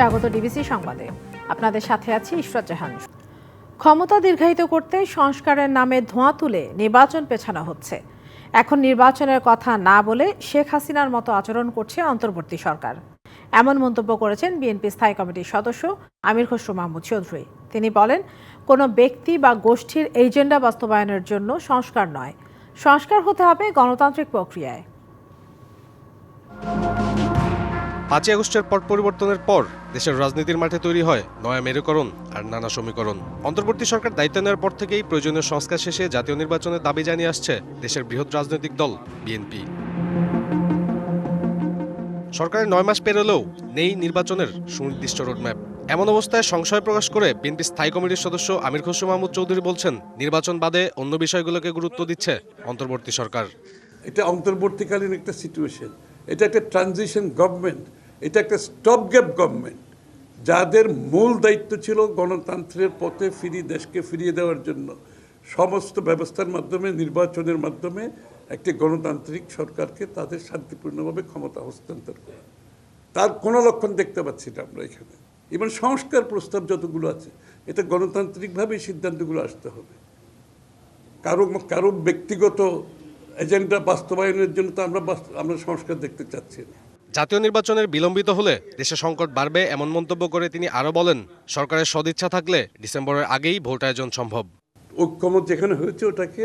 স্বাগত ডিবিসি সংবাদে। আপনাদের সাথে আছি ইশরাত জাহান। ক্ষমতা দীর্ঘায়িত করতে সংস্কারের নামে ধোঁয়া তুলে নির্বাচন পেছানো হচ্ছে। এখন নির্বাচনের কথা না বলে শেখ হাসিনার মতো আচরণ করছে অন্তর্বর্তী সরকার। এমন মন্তব্য করেছেন বিএনপি স্থায়ী কমিটির সদস্য আমির খসরু মাহমুদ চৌধুরী। তিনি বলেন, কোনো ব্যক্তি বা গোষ্ঠীর এজেন্ডা বাস্তবায়নের জন্য সংস্কার নয়, সংস্কার হতে হবে গণতান্ত্রিক প্রক্রিয়ায়। 5 আগস্টের পট পরিবর্তনের পর দেশের রাজনীতির মাঠে তৈরি হয় নয়া মেরুকরণ আর নানা সমীকরণ। অন্তর্বর্তী সরকার দায়িত্ব নেওয়ার পর থেকেই প্রয়োজনীয় সংস্কার শেষে জাতীয় নির্বাচনের দাবি জানিয়ে আসছে দেশের বৃহৎ রাজনৈতিক দল বিএনপি। সরকারের 9 মাস পেরোলেও নেই নির্বাচনের সুনির্দিষ্ট রোডম্যাপ। এমন অবস্থায় সংশয় প্রকাশ করে বিএনপি স্থায়ী কমিটির সদস্য আমির খসরু মাহমুদ চৌধুরী বলছেন, নির্বাচন বাদে অন্য বিষয়গুলোকে গুরুত্ব দিচ্ছে অন্তর্বর্তী সরকার। এটা অন্তর্বর্তীকালীন একটা সিচুয়েশন, এটা একটা ট্রানজিশন গভর্নমেন্ট, এটা একটা স্টপ গ্যাপ গভর্নমেন্ট, যাদের মূল দায়িত্ব ছিল গণতন্ত্রের পথে দেশকে ফিরিয়ে দেওয়ার জন্য সমস্ত ব্যবস্থার মাধ্যমে, নির্বাচনের মাধ্যমে একটি গণতান্ত্রিক সরকারকে তাদের শান্তিপূর্ণভাবে ক্ষমতা হস্তান্তর করা। তার কোনো লক্ষণ দেখতে পাচ্ছি না আমরা এখানে। এবং সংস্কার প্রস্তাব যতগুলো আছে, এটা গণতান্ত্রিকভাবে সিদ্ধান্তগুলো আসতে হবে। কারো ব্যক্তিগত এজেন্ডা বাস্তবায়নের জন্য তো আমরা সংস্কার দেখতে চাচ্ছি না। জাতীয় নির্বাচনের বিলম্বিত হলে দেশে সংকট বাড়বে এমন মন্তব্য করে তিনি আরও বলেন, সরকারের সদিচ্ছা থাকলে ডিসেম্বরের আগেই ভোট আয়োজন সম্ভব। ঐক্যমত যেখানে হয়েছে ওটাকে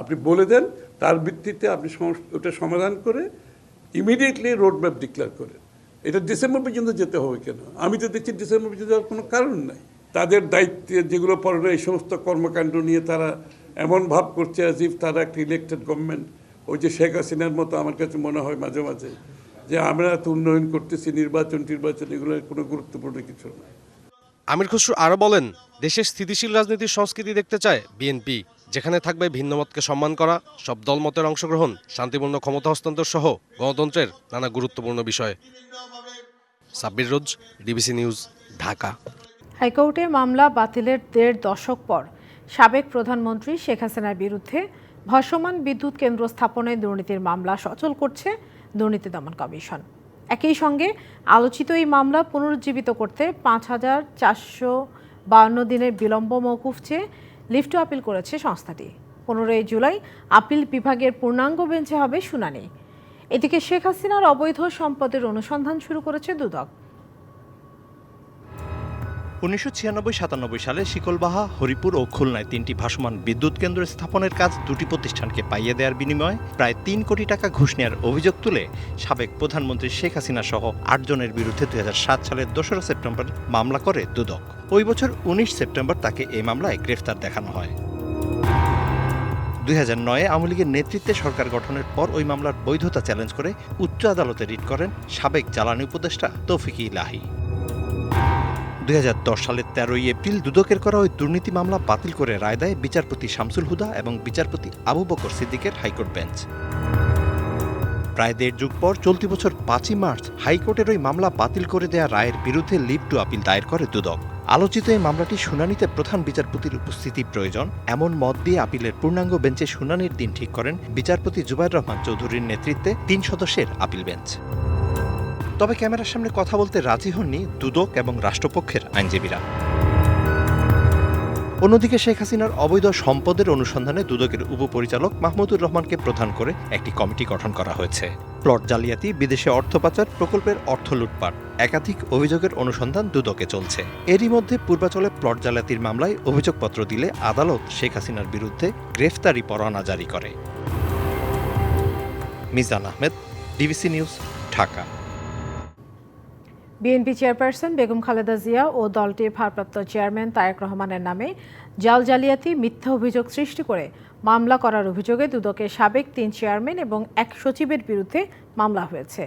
আপনি বলে দেন, তার ভিত্তিতে আপনি ওটা সমাধান করে ইমিডিয়েটলি রোডম্যাপ ডিক্লেয়ার করেন। এটা ডিসেম্বর পর্যন্ত যেতে হবে কেন? আমি তো দেখছি ডিসেম্বর পর্যন্ত যাওয়ার কোনো কারণ নাই। তাদের দায়িত্বে যেগুলো পড়ে এই সমস্ত কর্মকাণ্ড নিয়ে তারা এমন ভাব করছে অ্যাজ ইফ তারা একটা ইলেক্টেড গভর্নমেন্ট। ওই যে শেখ হাসিনার মতো আমার কাছে মনে হয় মাঝে মাঝে যে আমরা এত উন্নয়ন করতেছি, নির্বাচন এগুলো কোনো গুরুত্বপূর্ণ কিছু না। আমির খসরু আরও বলেন, দেশের স্থিতিশীল রাজনীতির সংস্কৃতি দেখতে চায় বিএনপি, যেখানে থাকবে ভিন্নমতকে সম্মান করা, সব দলমতের অংশগ্রহণ, শান্তিপূর্ণ ক্ষমতা হস্তান্তর সহ গণতন্ত্রের নানা গুরুত্বপূর্ণ বিষয়। সাব্বির রোজ, ডিবিসি নিউজ, ঢাকা। হাইকোর্টে মামলা বাতিলের 1.5 দশক পর সাবেক প্রধানমন্ত্রী শেখ হাসিনার বিরুদ্ধে ভাসমান বিদ্যুৎ কেন্দ্র স্থাপনে দুর্নীতির মামলা সচল করছে দুর্নীতি দমন কমিশন। একই সঙ্গে আলোচিত এই মামলা পুনরুজ্জীবিত করতে 5,452 দিনের বিলম্ব মওকুফ চেয়ে লিভ টু আপিল করেছে সংস্থাটি। 15 জুলাই আপিল বিভাগের পূর্ণাঙ্গ বেঞ্চে হবে শুনানি। এদিকে শেখ হাসিনার অবৈধ সম্পদের অনুসন্ধান শুরু করেছে দুদক। 1996-97 সালে শিকলবাহা, হরিপুর ও খুলনায় 3টি ভাসমান বিদ্যুৎ কেন্দ্র স্থাপনের কাজ দুটি প্রতিষ্ঠানকে পাইয়ে দেওয়ার বিনিময়ে প্রায় 3 কোটি টাকা ঘুষ নেওয়ার অভিযোগ তুলে সাবেক প্রধানমন্ত্রী শেখ হাসিনা সহ 8 জনের বিরুদ্ধে 2007 সালের 2 সেপ্টেম্বর মামলা করে দুদক। ওই বছর 19 সেপ্টেম্বর তাকে এই মামলায় গ্রেফতার দেখানো হয়। 2009-এ আওয়ামী লীগের নেতৃত্বে সরকার গঠনের পর ওই মামলার বৈধতা চ্যালেঞ্জ করে উচ্চ আদালতে রিট করেন সাবেক জ্বালানি উপদেষ্টা তৌফিক ইলাহি। 2010 সালের 13 এপ্রিল দুদকের করা ওই দুর্নীতি মামলা বাতিল করে রায় দেয় বিচারপতি শামসুল হুদা এবং বিচারপতি আবু বকর সিদ্দিকের হাইকোর্ট বেঞ্চ। প্রায় 1.5 যুগ পর চলতি বছর 5 মার্চ হাইকোর্টের ওই মামলা বাতিল করে দেয়া রায়ের বিরুদ্ধে লিভ টু আপিল দায়ের করে দুদক। আলোচিত এই মামলাটি শুনানিতে প্রধান বিচারপতির উপস্থিতি প্রয়োজন এমন মত দিয়ে আপিলের পূর্ণাঙ্গ বেঞ্চে শুনানির দিন ঠিক করেন বিচারপতি জুবাইর রহমান চৌধুরীর নেতৃত্বে 3 সদস্যের আপিল বেঞ্চ। তবে ক্যামেরার সামনে কথা বলতে রাজি হননি দুদক এবং রাষ্ট্রপক্ষের আইনজীবীরা। অন্যদিকে শেখ হাসিনার অবৈধ সম্পদের অনুসন্ধানে দুদকের উপপরিচালক মাহমুদুর রহমানকে প্রধান করে একটি কমিটি গঠন করা হয়েছে। প্লট জালিয়াতি, বিদেশে অর্থ পাচার, প্রকল্পের অর্থ লুটপাট, একাধিক অভিযোগের অনুসন্ধান দুদকে চলছে। এরই মধ্যে পূর্বাচলে প্লট জালিয়াতির মামলায় অভিযোগপত্র দিলে আদালত শেখ হাসিনার বিরুদ্ধে গ্রেফতারি পরোয়ানা জারি করে। Mizan Ahmed, DBC news, Dhaka. BNP chairperson Begum Khaleda Zia ও দলটির ভারপ্রাপ্ত চেয়ারম্যান তারেক রহমানের নামে জাল জালিয়াতি, মিথ্যা অভিযোগ সৃষ্টি করে মামলা করার অভিযোগে দুদকের সাবেক 3 চেয়ারম্যান এবং 1 সচিবের বিরুদ্ধে মামলা হয়েছে।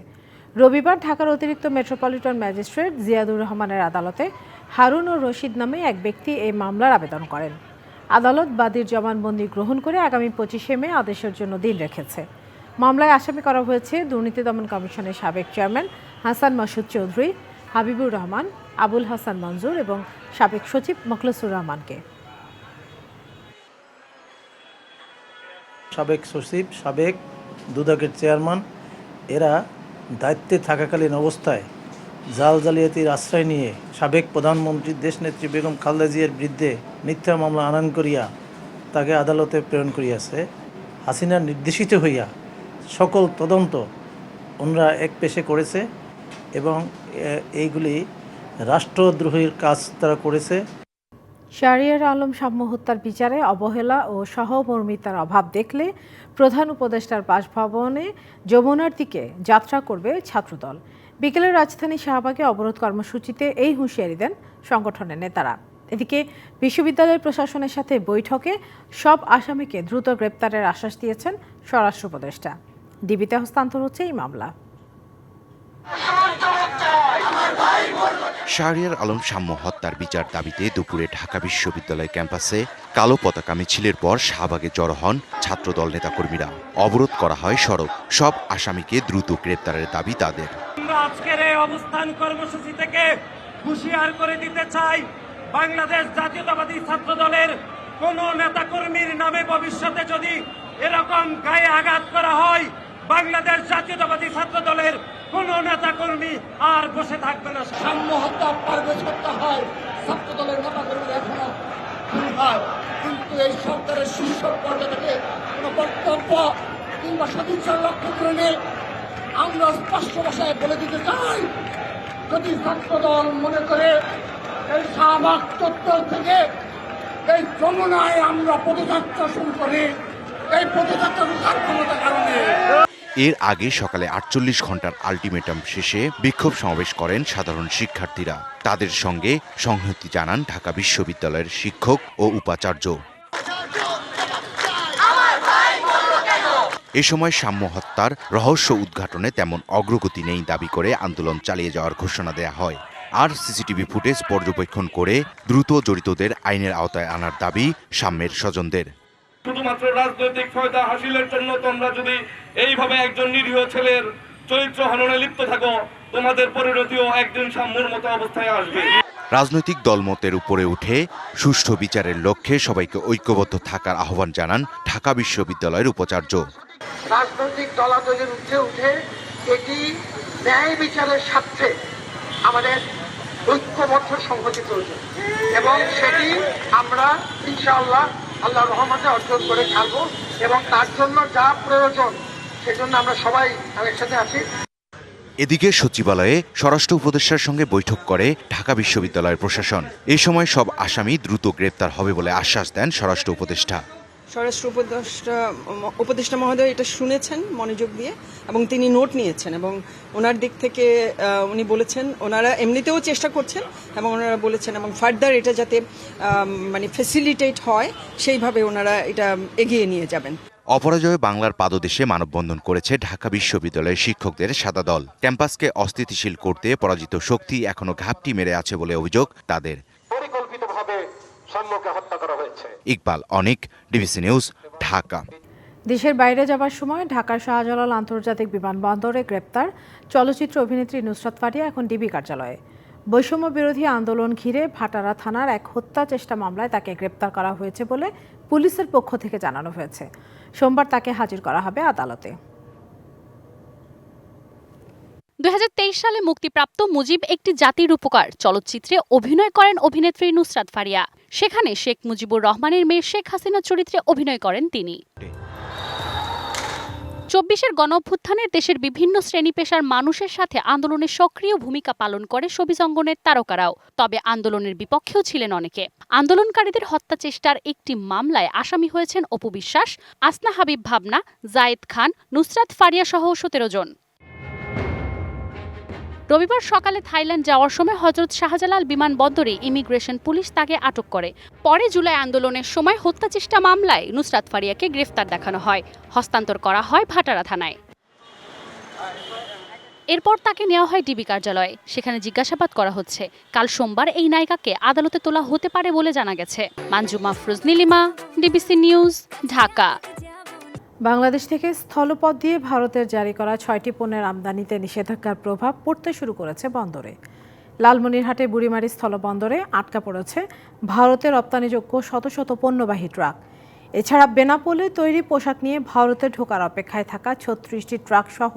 রবিবার ঢাকার অতিরিক্ত মেট্রোপলিটন ম্যাজিস্ট্রেট জিয়াদুর রহমানের আদালতে হারুন ও রশিদ নামে এক ব্যক্তি এই মামলার আবেদন করেন। আদালত বাদীর জবানবন্দি গ্রহণ করে আগামী 25 মে আদেশের জন্য দিন রেখেছে। মামলায় আসামি করা হয়েছে দুর্নীতি দমন কমিশনের সাবেক চেয়ারম্যান হাসান মাসুদ চৌধুরী, হাবিবুর রহমান, আবুল হাসান মঞ্জুর এবং সাবেক সচিব মোখলেসুর রহমানকে। সাবেক সচিব, সাবেক দুদকের চেয়ারম্যান এরা দায়িত্বে থাকাকালীন অবস্থায় জাল জালিয়াতির আশ্রয় নিয়ে সাবেক প্রধানমন্ত্রী দেশনেত্রী বেগম খালেদা জিয়ার বিরুদ্ধে মিথ্যা মামলা আনয়ন করিয়া তাকে আদালতে প্রেরণ করিয়াছে। হাসিনার নির্দেশিত হইয়া সকল তদন্ত ওনারা এক পেশে করেছে এবং এইগুলি রাষ্ট্রদ্রোহীর কাজ তারা করেছে। শাহরিয়ার আলম সাম্য হত্যার বিচারে অবহেলা ও সহমর্মিতার অভাব দেখলে প্রধান উপদেষ্টার বাসভবনে যমুনার দিকে যাত্রা করবে ছাত্রদল। বিকেলে রাজধানী শাহবাগে অবরোধ কর্মসূচিতে এই হুঁশিয়ারি দেন সংগঠনের নেতারা। এদিকে বিশ্ববিদ্যালয় প্রশাসনের সাথে বৈঠকে সব আসামিকে দ্রুত গ্রেপ্তারের আশ্বাস দিয়েছেন স্বরাষ্ট্র উপদেষ্টা। ডিবিতে হস্তান্তর হচ্ছে এই মামলা। শাহরিয়ার আলম সাম্য হত্যার বিচার দাবিতে দুপুরে ঢাকা বিশ্ববিদ্যালয় ক্যাম্পাসে কালো পতাকা মিছিলের পর শাহবাগে জড়ো হন ছাত্রদল নেতাকর্মীরা। অবরোধ করা হয় সড়ক। সব আসামিকে দ্রুত গ্রেপ্তারের দাবি তাদের। আমরা আজকের এই অবস্থান কর্মসূচি থেকে হুঁশিয়ার করে দিতে চাই, বাংলাদেশ জাতীয়তাবাদী ছাত্রদলের কোন নেতাকর্মীর নামে ভবিষ্যতে যদি এরকম গায়ে আঘাত করা হয়, বাংলাদেশ জাতীয়তাবাদী ছাত্রদলের কোন নেতাকর্মী আর বসে থাকবে না। সাম্য হত্যা পারভেজ হত্যা হয়, ছাত্রদলের নেতাকর্মীরা এখনো খুন হয়, কিন্তু এই সরকারের শীর্ষ পর্যায়ে থেকে কোনো বক্তব্য কিংবা সদিচ্ছার লক্ষ্য করে নেই। আমরা স্পষ্ট ভাষায় বলে দিতে চাই, যদি ছাত্রদল মনে করে এই শাহবাগ চত্বর থেকে এই যমুনায় আমরা পদযাত্রা শুরু করি, এই পদযাত্রা রুখার ক্ষমতা কারণে। এর আগে সকালে 48 ঘন্টার আলটিমেটাম শেষে বিক্ষোভ সমাবেশ করেন সাধারণ শিক্ষার্থীরা। তাদের সঙ্গে সংহতি জানান ঢাকা বিশ্ববিদ্যালয়ের শিক্ষক ও উপাচার্য। এ সময় সাম্য হত্যার রহস্য উদ্ঘাটনে তেমন অগ্রগতি নেই দাবি করে আন্দোলন চালিয়ে যাওয়ার ঘোষণা দেয়া হয়। আর সিসিটিভি ফুটেজ পর্যবেক্ষণ করে দ্রুত জড়িতদের আইনের আওতায় আনার দাবি সাম্যের স্বজনদের। শুধুমাত্র রাজনৈতিক ফায়দা হাসিলের জন্য তোমরা যদি এইভাবে একজন নিরীহ ছেলের চরিত্র হননে লিপ্ত থাকো, তোমাদের পরিণতিও একদিন সাম্যর মতো অবস্থায় আসবে। রাজনৈতিক দলমতের উপরে উঠে সুষ্ঠু বিচারের লক্ষ্যে সবাইকে ঐক্যবদ্ধ থাকার আহ্বান জানান ঢাকা বিশ্ববিদ্যালয়ের উপাচার্য। রাজনৈতিক দলাদলের ঊর্ধ্বে উঠে এটি ন্যায় বিচারের স্বার্থে আমাদের ঐক্যবদ্ধ সংহতি প্রয়োজন এবং সেটি আমরা ইনশাআল্লাহ আল্লাহর রহমতে অর্জন করে ছাড়বো এবং তার জন্য যা প্রয়োজন সেজন্য আমরা সবাই একসাথে আছি। এদিকে সচিবালয়ে স্বরাষ্ট্র উপদেষ্টার সঙ্গে বৈঠক করে ঢাকা বিশ্ববিদ্যালয়ের প্রশাসন। এই সময় সব আসামি দ্রুত গ্রেপ্তার হবে বলে আশ্বাস দেন স্বরাষ্ট্র উপদেষ্টা। স্বরাষ্ট্র উপদেষ্টা মহোদয় এটা শুনেছেন মনোযোগ দিয়ে এবং তিনি নোট নিয়েছেন এবং ওনার দিক থেকে উনি বলেছেন ওনারা এমনিতেও চেষ্টা করছেন এবং ওনারা বলেছেন এবং ফার্দার এটা যাতে মানে ফ্যাসিলিটেট হয় সেইভাবে ওনারা এটা এগিয়ে নিয়ে যাবেন। অপরাজয় বাংলার পাদদেশে মানববন্ধন করেছে ঢাকা বিশ্ববিদ্যালয়ের শিক্ষকদের সাদা দল। ক্যাম্পাসকে অস্থিতিশীল করতে পরাজিত শক্তি এখনো ঘাপটি মেরে আছে বলে অভিযোগ তাদের। পরিকল্পিতভাবে সাম্যকে হত্যা করা হয়েছে। ইকবাল অনিক, ডিবিসি নিউজ, ঢাকা। দেশের বাইরে যাবার সময় ঢাকার শাহজালাল আন্তর্জাতিক বিমানবন্দরে গ্রেপ্তার চলচ্চিত্র অভিনেত্রী নুসরাত ফারিয়া এখন ডিবি কার্যালয়ে। বৈষম্য বিরোধী আন্দোলন ঘিরে ভাটারা থানার এক হত্যা চেষ্টা মামলায় তাকে গ্রেপ্তার করা হয়েছে বলে পুলিশের পক্ষ থেকে জানানো হয়েছে। সোমবার তাকে হাজির করা হবে আদালতে। 2023 সালে মুক্তিপ্রাপ্ত মুজিব একটি জাতির উপকার চলচ্চিত্রে অভিনয় করেন অভিনেত্রী নুসরাত ফারিয়া। সেখানে শেখ মুজিবুর রহমানের মেয়ে শেখ হাসিনা চরিত্রে অভিনয় করেন তিনি। 24-এর গণঅভ্যুত্থানের দেশের বিভিন্ন শ্রেণী পেশার মানুষের সাথে আন্দোলনে সক্রিয় ভূমিকা পালন করে শোবিজ অঙ্গনের তারকারাও। তবে আন্দোলনের বিপক্ষেও ছিলেন অনেকে। আন্দোলনকারীদের হত্যা চেষ্টার একটি মামলায় আসামি হয়েছেন অপু বিশ্বাস, আসনা হাবিব ভাবনা, জায়েদ খান, নুসরাত ফারিয়া সহ 17 জন। রবিবার সকালে থাইল্যান্ড যাওয়ার সময় হযরত শাহজালাল বিমানবন্দরে ইমিগ্রেশন পুলিশ তাকে আটক করে। পরে জুলাই আন্দোলনের সময় হত্যা চেষ্টা মামলায় নুসরাত ফারিয়াকে গ্রেফতার দেখানো হয়, হস্তান্তর করা হয় ভাটারা থানায়। এরপর তাকে নেওয়া হয় ডিবি কার্যালয়ে। সেখানে জিজ্ঞাসাবাদ করা হচ্ছে। কাল সোমবার এই নায়িকাকে আদালতে তোলা হতে পারে বলে জানা গেছে। মানজু মাহফুজ নীলিমা, ডিবিসি নিউজ, ঢাকা। বাংলাদেশ থেকে স্থলপথ দিয়ে ভারতের জারি করা 6টি পণ্যের আমদানিতে নিষেধাজ্ঞার প্রভাব পড়তে শুরু করেছে বন্দরে। লালমনিরহাটে বুড়িমারি স্থলবন্দরে আটকা পড়েছে ভারতে রপ্তানিযোগ্য শত শত পণ্যবাহী ট্রাক। এছাড়া বেনাপোলে তৈরি পোশাক নিয়ে ভারতে ঢোকার অপেক্ষায় থাকা 36টি ট্রাক সহ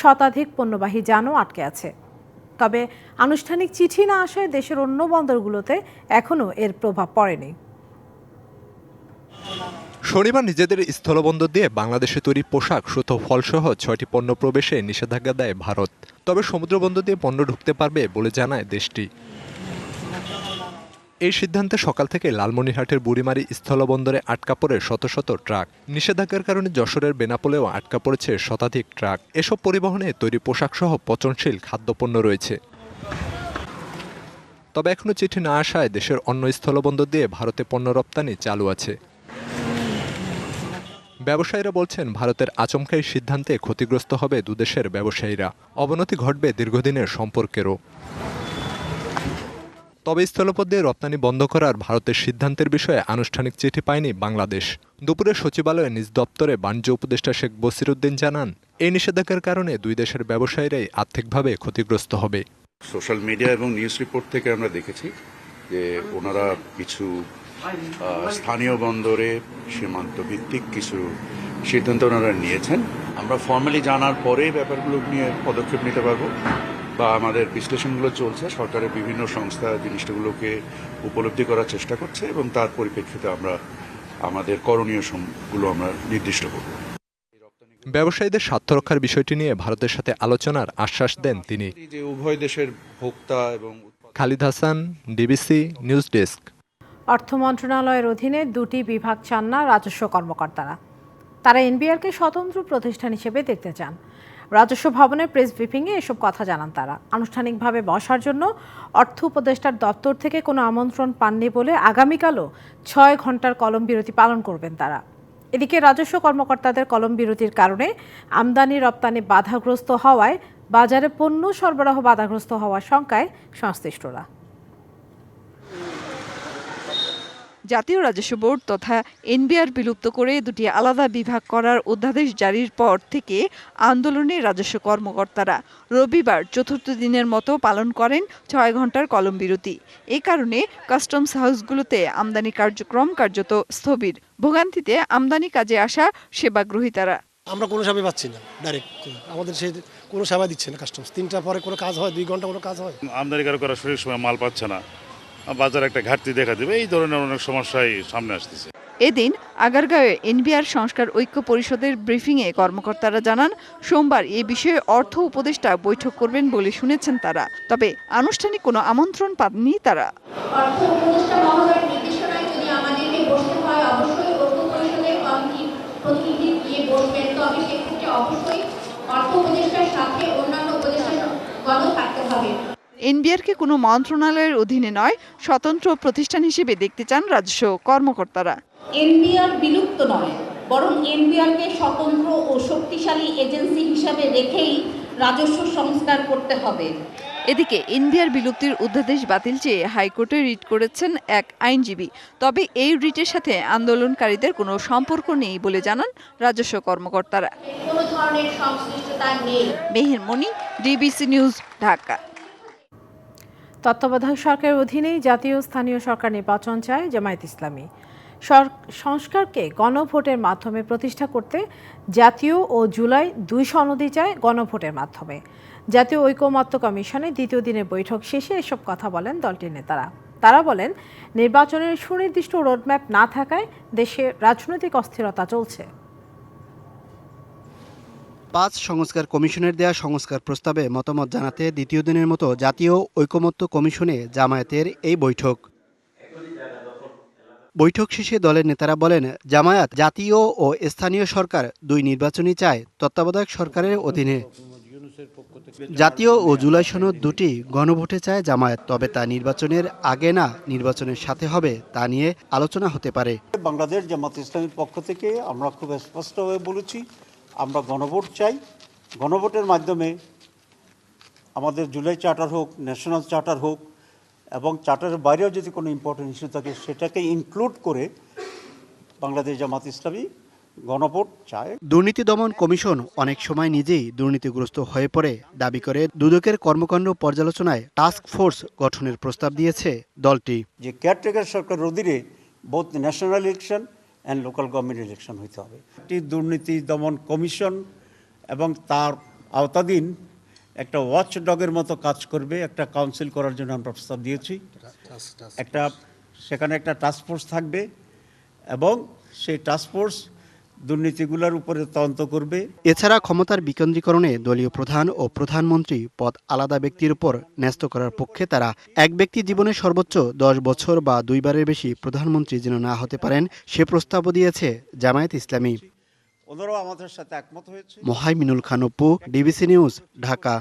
শতাধিক পণ্যবাহী যানও আটকে আছে। তবে আনুষ্ঠানিক চিঠি না আসায় দেশের অন্য বন্দরগুলোতে এখনও এর প্রভাব পড়েনি। শনিবার নিজেদের স্থলবন্দর দিয়ে বাংলাদেশে তৈরি পোশাক, সুতো, ফলসহ 6টি পণ্য প্রবেশে নিষেধাজ্ঞা দেয় ভারত। তবে সমুদ্রবন্দর দিয়ে পণ্য ঢুকতে পারবে বলে জানায় দেশটি। এই সিদ্ধান্তে সকাল থেকে লালমনিরহাটের বুড়িমারি স্থলবন্দরে আটকা পড়ে শত শত ট্রাক। নিষেধাজ্ঞার কারণে যশোরের বেনাপোলেও আটকা পড়েছে শতাধিক ট্রাক। এসব পরিবহনে তৈরি পোশাকসহ পচনশীল খাদ্যপণ্য রয়েছে। তবে এখনও চিঠি না আসায় দেশের অন্য স্থলবন্দর দিয়ে ভারতে পণ্য রপ্তানি চালু আছে। ব্যবসায়ীরা বলছেন, ভারতের আচমকা এই সিদ্ধান্তে ক্ষতিগ্রস্ত হবে দুদেশের ব্যবসায়ীরা। অবনতি ঘটবে দীর্ঘদিনের সম্পর্কেরও। তবে স্থলপথ দিয়ে রপ্তানি বন্ধ করার ভারতের সিদ্ধান্তের বিষয়ে আনুষ্ঠানিক চিঠি পায়নি বাংলাদেশ। দুপুরে সচিবালয়ে নিজ দপ্তরে বাণিজ্য উপদেষ্টা শেখ বসিরউদ্দিন জানান, এই নিষেধাজ্ঞার কারণে দুই দেশের ব্যবসায়ীরাই আর্থিকভাবে ক্ষতিগ্রস্ত হবে। সোশ্যাল মিডিয়া এবং নিউজ রিপোর্ট থেকে আমরা দেখেছি যে ওনারা কিছু স্থানীয় বন্দরে সীমান্ত ভিত্তিক কিছু সিদ্ধান্ত ওনারা নিয়েছেন। আমরা ফর্মালি জানার পরে ব্যাপারগুলো নিয়ে পদক্ষেপ নিতে পারবো, বা আমাদের বিশ্লেষণগুলো চলছে। সরকারের বিভিন্ন সংস্থা জিনিসগুলোকে উপলব্ধি করার চেষ্টা করছে এবং তার পরিপ্রেক্ষিতে আমরা আমাদের করণীয়গুলো আমরা নির্দিষ্ট করব। ব্যবসায়ীদের স্বার্থ রক্ষার বিষয়টি নিয়ে ভারতের সাথে আলোচনার আশ্বাস দেন তিনি। যে উভয় দেশের ভোক্তা এবং Khalid Hasan, DBC news desk. অর্থ মন্ত্রণালয়ের অধীনে 2টি বিভাগ চান না রাজস্ব কর্মকর্তারা। তারা এনবিআরকে স্বতন্ত্র প্রতিষ্ঠান হিসেবে দেখতে চান। রাজস্ব ভবনের প্রেস ব্রিফিংয়ে এসব কথা জানান তারা। আনুষ্ঠানিকভাবে বসার জন্য অর্থ উপদেষ্টার দপ্তর থেকে কোনো আমন্ত্রণ পাননি বলে আগামীকালও 6 ঘন্টার কলম বিরতি পালন করবেন তারা। এদিকে রাজস্ব কর্মকর্তাদের কলম বিরতির কারণে আমদানি রপ্তানি বাধাগ্রস্ত হওয়ায় বাজারে পণ্য সরবরাহ বাধাগ্রস্ত হওয়ার শঙ্কায় সংশ্লিষ্টরা। জাতীয় রাজস্ব বোর্ড তথা এনবিআর বিলুপ্ত করে 2টি আলাদা বিভাগ করার অধ্যাদেশ জারির পর থেকে আন্দোলনে রাজস্ব কর্মকর্তারা রবিবার 4র্থ দিনের মতো পালন করেন 6 ঘন্টার কলম বিরতি। এ কারণে কাস্টমস হাউসগুলোতে আমদানি কার্যক্রম কার্যত স্থবির। ভোগান্তিতে আমদানি কাজে আসা সেবাগ্রহীতারা। আমরা কোনো সেবা পাচ্ছি না, ডাইরেক্ট আমাদের সেই কোনো সেবা দিচ্ছে না কাস্টমস। 3টার পরে কোনো কাজ হয়, 2 ঘন্টা কোনো কাজ হয়। আমদানিকারক করার সঠিক সময় মাল পাচ্ছে না, বাজারে একটা ঘাটতি দেখা দেবে, এই ধরনের অনেক সমস্যাই সামনে আসতেছে। এদিন আগারগাঁওয়ে এনবিআর সংস্কার ঐক্য পরিষদের ব্রিফিংয়ে কর্মকর্তারা জানান, সোমবার এ বিষয়ে অর্থ উপদেষ্টা বৈঠক করবেন বলে শুনেছেন তারা। তবে আনুষ্ঠানিক কোনো আমন্ত্রণ পাননি তারা। অর্থ উপদেষ্টা মহোদয়ের নির্দেশনায় যদি আমাদেরকে বসতে হয়, অবশ্যই ঐক্য পরিষদের প্রতিনিধি গিয়ে বসবেন। তবে সেক্ষেত্রে অবশ্যই অর্থ উপদেষ্টার সাথে অন্যান্য উপদেষ্টাগণও থাকতে হবে। এনবিআরকে কোনো মন্ত্রণালয়ের অধীনে নয়, স্বতন্ত্র প্রতিষ্ঠান হিসেবে দেখতে চান রাজস্ব কর্মকর্তারা। এনবিআর বিলুপ্ত নয়, বরং এনবিআরকে স্বতন্ত্র ও শক্তিশালী এজেন্সি হিসাবে রেখেই রাজস্ব সংস্কার করতে হবে। এদিকে এনবিআর বিলুপ্তির অধ্যাদেশ বাতিল চেয়ে হাইকোর্টে রিট করেছেন এক আইনজীবী। তবে এই রিটের সাথে আন্দোলনকারীদের কোনো সম্পর্ক নেই বলে জানান রাজস্ব কর্মকর্তারা। কোনো ধরনের সংশ্লিষ্টতা নেই। মেহের মনি, ডিবিসি নিউজ, ঢাকা। তত্ত্বাবধায়ক সরকারের অধীনেই জাতীয় স্থানীয় সরকার নির্বাচন চায় জামায়াত ইসলামী। সংস্কারকে গণভোটের মাধ্যমে প্রতিষ্ঠা করতে জাতীয় ও জুলাই 2 সনদই চায় গণভোটের মাধ্যমে। জাতীয় ঐকমত্য কমিশনের 2য় দিনের বৈঠক শেষে এসব কথা বলেন দলটির নেতারা। তারা বলেন, নির্বাচনের সুনির্দিষ্ট রোডম্যাপ না থাকায় দেশে রাজনৈতিক অস্থিরতা চলছে। 5 সংস্কার কমিশনের দেয়া সংস্কার প্রস্তাবে মতামত জানাতে 2য় দিনের মতো জাতীয় ঐকমত্য কমিশনে জামায়াতের এই বৈঠক। বৈঠক শেষে দলের নেতারা বলেন, জামায়াত জাতীয় ও স্থানীয় সরকার 2 নির্বাচনই চায় তত্ত্বাবধায়ক সরকারের অধীনে। জাতীয় ও জুলাই সনদ 2টি গণভোটে চায় জামায়াত, তবে তা নির্বাচনের আগে না নির্বাচনের সাথে হবে তা নিয়ে আলোচনা হতে পারে। বাংলাদেশ জামাত ইসলামীর পক্ষ থেকে আমরা খুব স্পষ্টভাবে বলেছি, আমরা গণভোট চাই। গণভোটের মাধ্যমে আমাদের জুলাই চার্টার হোক, ন্যাশনাল চার্টার হোক, এবং চার্টারের বাইরেও যদি কোনো ইম্পর্টেন্ট ইস্যু থাকে সেটাকে ইনক্লুড করে বাংলাদেশ জামাত ইসলামী গণভোট চায়। দুর্নীতি দমন কমিশন অনেক সময় নিজেই দুর্নীতিগ্রস্ত হয়ে পড়ে দাবি করে দুদকের কর্মকাণ্ড পর্যালোচনায় টাস্ক ফোর্স গঠনের প্রস্তাব দিয়েছে দলটি। যে কেয়ারটেকার সরকারের অধীনে both national election and local government election হইতে হবে। একটি দুর্নীতি দমন কমিশন এবং তার আওতাধীন একটা ওয়াচ ডগের মতো কাজ করবে, একটা কাউন্সিল করার জন্য আমরা প্রস্তাব দিয়েছি। সেখানে একটা টাস্কফোর্স থাকবে এবং সেই টাস্কফোর্স দুর্নীতিগুলোর উপরে তদন্ত করবে। এছাড়া ক্ষমতার বিকেন্দ্রীকরণে দলীয় প্রধান ও প্রধানমন্ত্রী পদ আলাদা ব্যক্তির উপর ন্যস্ত করার পক্ষে তারা এক ব্যক্তি জীবনে সর্বোচ্চ 10 বছর বা 2 বারের বেশি প্রধানমন্ত্রী যেন না হতে পারেন সে প্রস্তাবও দিয়েছে জামায়াত ইসলামী। ওনারাও আমাদের সাথে একমত হয়েছে। Mohaiminul Khan Apu, DBC news, Dhaka.